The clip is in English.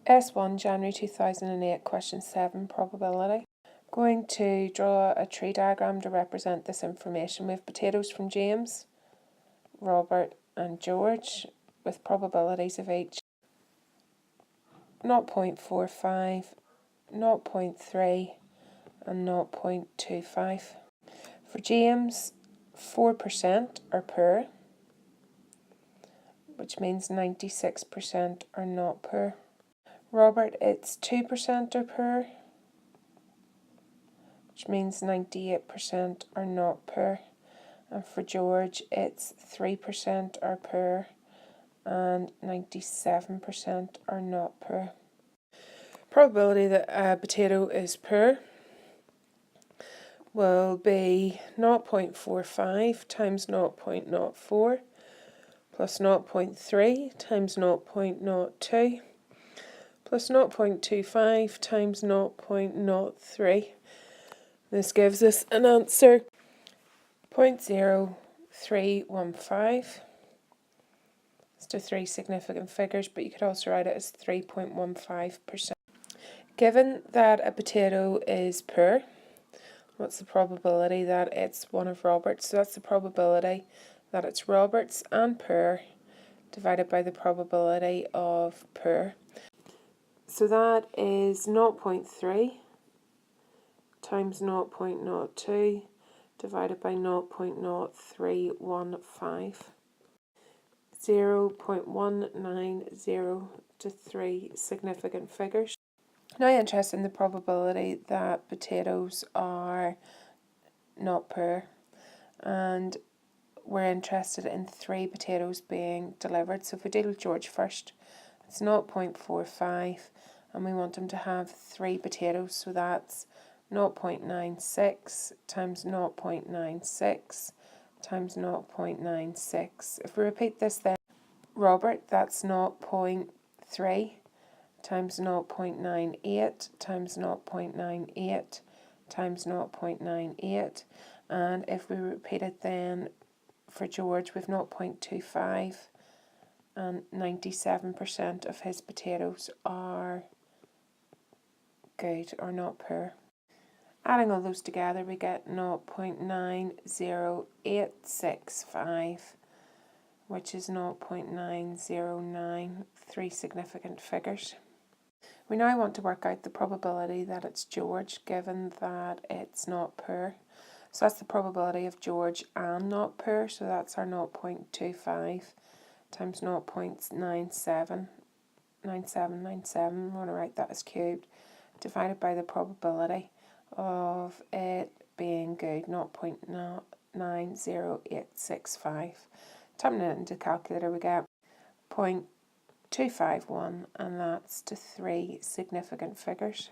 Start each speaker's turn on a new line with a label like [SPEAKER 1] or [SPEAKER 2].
[SPEAKER 1] S1, January 2008, question 7, probability. I'm going to draw a tree diagram to represent this information. We have potatoes from James, Robert and George with probabilities of each 0.45, 0.3 and 0.25. For James, 4% are poor, which means 96% are not poor. Robert, it's 2% are poor, which means 98% are not poor. And for George, it's 3% are poor and 97% are not poor. Probability that a potato is poor will be 0.45 times 0.04 plus 0.3 times 0.02 plus 0.25 times 0.03. This gives us an answer 0.0315. It's to three significant figures, but you could also write it as 3.15%. Given that a potato is poor, what's the probability that it's one of Robert's? So that's the probability that it's Robert's and poor divided by the probability of poor. So that is 0.3 times 0.02 divided by 0.0315. 0.190 to three significant figures. Now interested in the probability that potatoes are not poor, and we're interested in 3 potatoes being delivered. So if we deal with George first, it's 0.45 and we want him to have 3 potatoes, so that's 0.96 times 0.96 times 0.96. If we repeat this then, Robert, that's 0.3 times 0.98 times 0.98 times 0.98. And if we repeat it then for George with 0.25, and 97% of his potatoes are good or not poor. Adding all those together, we get 0.90865, which is 0.909, three significant figures. We now want to work out the probability that it's George, given that it's not poor. So that's the probability of George and not poor, so that's our 0.25 times 0.97, we want to write that as cubed, divided by the probability of it being good, 0.90865. Typing it into the calculator, we get 0.251, and that's to three significant figures.